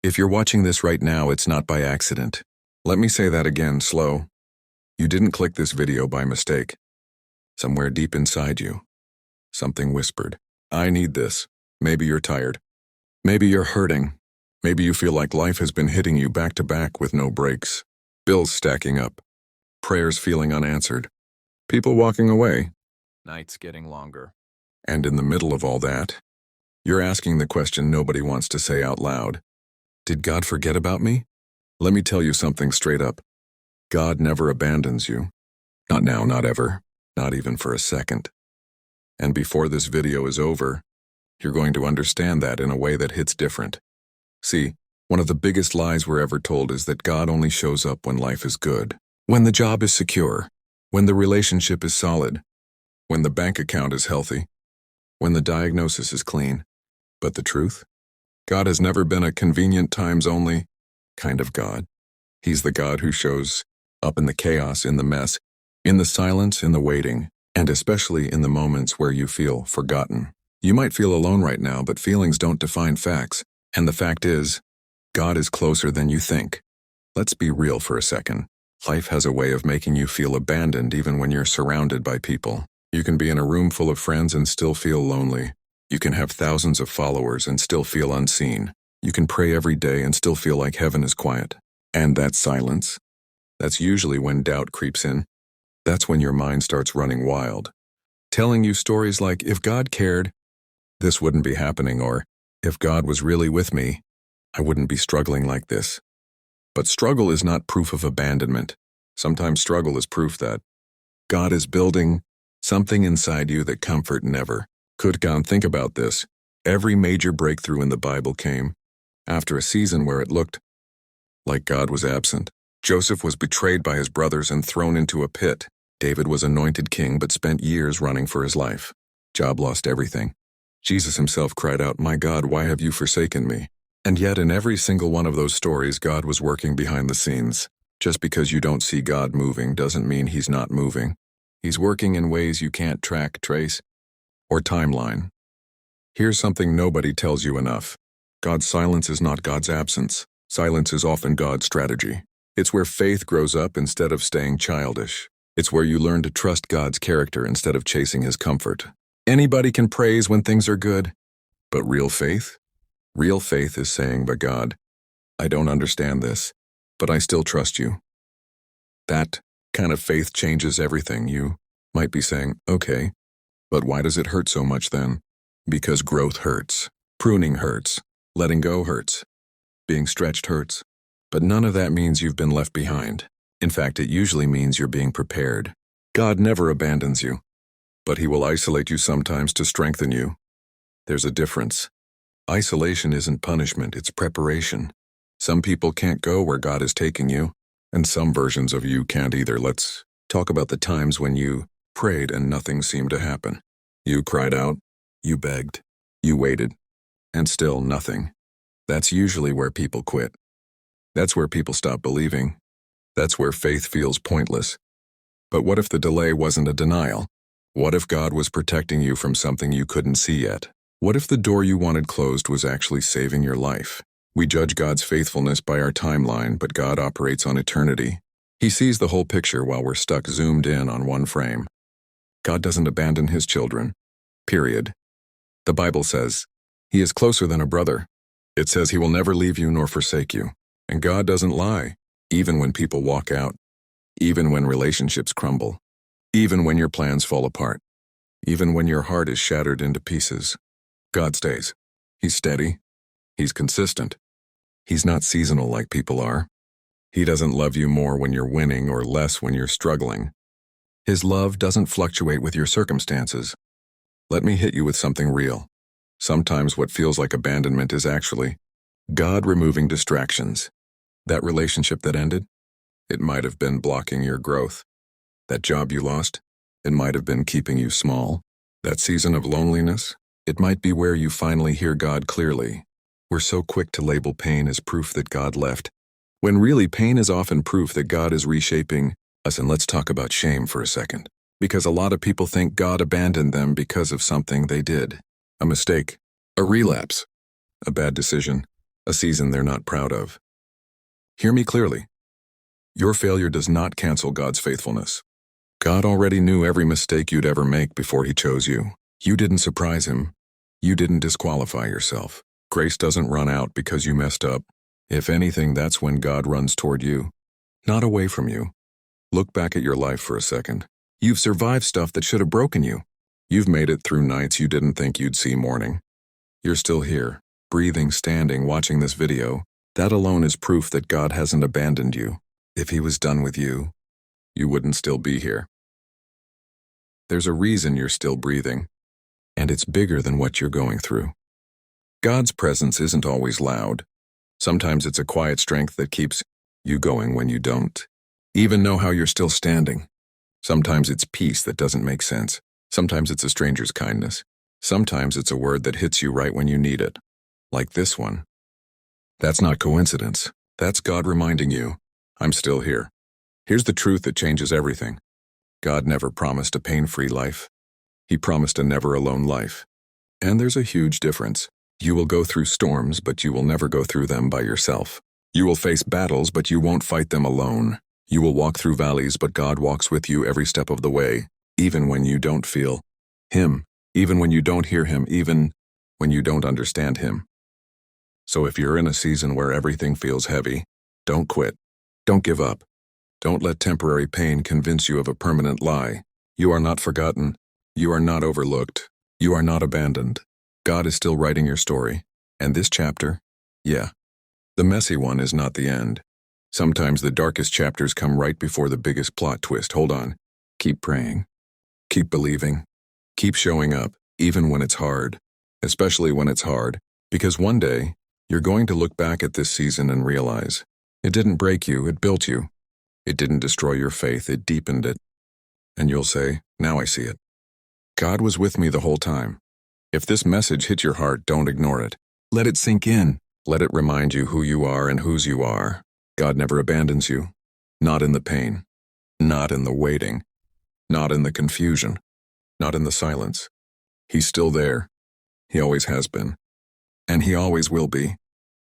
If you're watching this right now, it's not by accident. Let me say that again, slow. You didn't click this video by mistake. Somewhere deep inside you, something whispered, I need this. Maybe you're tired. Maybe you're hurting. Maybe you feel like life has been hitting you back to back with no breaks. Bills stacking up. Prayers feeling unanswered. People walking away. Nights getting longer. And in the middle of all that, you're asking the question nobody wants to say out loud. Did God forget about me? Let me tell you something straight up. God never abandons you. Not now, not ever. Not even for a second. And before this video is over, you're going to understand that in a way that hits different. See, one of the biggest lies we're ever told is that God only shows up when life is good, when the job is secure, when the relationship is solid, when the bank account is healthy, when the diagnosis is clean. But the truth? God has never been a convenient times only kind of God. He's the God who shows up in the chaos, in the mess, in the silence, in the waiting, and especially in the moments where you feel forgotten. You might feel alone right now, but feelings don't define facts. And the fact is, God is closer than you think. Let's be real for a second. Life has a way of making you feel abandoned even when you're surrounded by people. You can be in a room full of friends and still feel lonely. You can have thousands of followers and still feel unseen. You can pray every day and still feel like heaven is quiet. And that silence? That's usually when doubt creeps in. That's when your mind starts running wild, telling you stories like, if God cared, this wouldn't be happening, or if God was really with me, I wouldn't be struggling like this. But struggle is not proof of abandonment. Sometimes struggle is proof that God is building something inside you that comfort never could. Think about this. Every major breakthrough in the Bible came after a season where it looked like God was absent. Joseph was betrayed by his brothers and thrown into a pit. David was anointed king but spent years running for his life. Job lost everything. Jesus himself cried out, "My God, why have you forsaken me?" And yet in every single one of those stories, God was working behind the scenes. Just because you don't see God moving doesn't mean he's not moving. He's working in ways you can't track, trace, or timeline. Here's something nobody tells you enough. God's silence is not God's absence. Silence is often God's strategy. It's where faith grows up instead of staying childish. It's where you learn to trust God's character instead of chasing his comfort. Anybody can praise when things are good, but real faith? Real faith is saying, but God, I don't understand this, but I still trust you. That kind of faith changes everything. You might be saying, okay, but why does it hurt so much then? Because growth hurts. Pruning hurts. Letting go hurts. Being stretched hurts. But none of that means you've been left behind. In fact, it usually means you're being prepared. God never abandons you, but he will isolate you sometimes to strengthen you. There's a difference. Isolation isn't punishment, it's preparation. Some people can't go where God is taking you, and some versions of you can't either. Let's talk about the times when you prayed and nothing seemed to happen. You cried out, you begged, you waited, and still nothing. That's usually where people quit. That's where people stop believing. That's where faith feels pointless. But what if the delay wasn't a denial? What if God was protecting you from something you couldn't see yet? What if the door you wanted closed was actually saving your life? We judge God's faithfulness by our timeline, but God operates on eternity. He sees the whole picture while we're stuck zoomed in on one frame. God doesn't abandon his children. Period. The Bible says, he is closer than a brother. It says he will never leave you nor forsake you. And God doesn't lie, even when people walk out, even when relationships crumble, even when your plans fall apart, even when your heart is shattered into pieces. God stays. He's steady. He's consistent. He's not seasonal like people are. He doesn't love you more when you're winning or less when you're struggling. His love doesn't fluctuate with your circumstances. Let me hit you with something real. Sometimes what feels like abandonment is actually God removing distractions. That relationship that ended, it might have been blocking your growth. That job you lost, it might have been keeping you small. That season of loneliness, it might be where you finally hear God clearly. We're so quick to label pain as proof that God left, when really pain is often proof that God is reshaping us. And let's talk about shame for a second, because a lot of people think God abandoned them because of something they did. A mistake, a relapse, a bad decision. a season they're not proud of. Hear me clearly. Your failure does not cancel God's faithfulness. God already knew every mistake you'd ever make before He chose you. You didn't surprise Him. You didn't disqualify yourself. Grace doesn't run out because you messed up. If anything, that's when God runs toward you, not away from you. Look back at your life for a second. You've survived stuff that should have broken you. You've made it through nights you didn't think you'd see morning. You're still here, breathing, standing, watching this video. That alone is proof that God hasn't abandoned you. If He was done with you, you wouldn't still be here. There's a reason you're still breathing, and it's bigger than what you're going through. God's presence isn't always loud. Sometimes it's a quiet strength that keeps you going when you don't even know how you're still standing. Sometimes it's peace that doesn't make sense. Sometimes it's a stranger's kindness. Sometimes it's a word that hits you right when you need it. Like this one. That's not coincidence. That's God reminding you, I'm still here. Here's the truth that changes everything. God never promised a pain-free life. He promised a never-alone life. And there's a huge difference. You will go through storms, but you will never go through them by yourself. You will face battles, but you won't fight them alone. You will walk through valleys, but God walks with you every step of the way, even when you don't feel Him, even when you don't hear Him, even when you don't understand Him. So if you're in a season where everything feels heavy, don't quit. Don't give up. Don't let temporary pain convince you of a permanent lie. You are not forgotten. You are not overlooked. You are not abandoned. God is still writing your story. And this chapter, the messy one, is not the end. Sometimes the darkest chapters come right before the biggest plot twist. Hold on. Keep praying. Keep believing. Keep showing up, even when it's hard. Especially when it's hard. Because one day, you're going to look back at this season and realize, it didn't break you, it built you. It didn't destroy your faith, it deepened it. And you'll say, now I see it. God was with me the whole time. If this message hit your heart, don't ignore it. Let it sink in. Let it remind you who you are and whose you are. God never abandons you. Not in the pain. Not in the waiting. Not in the confusion. Not in the silence. He's still there. He always has been. And He always will be.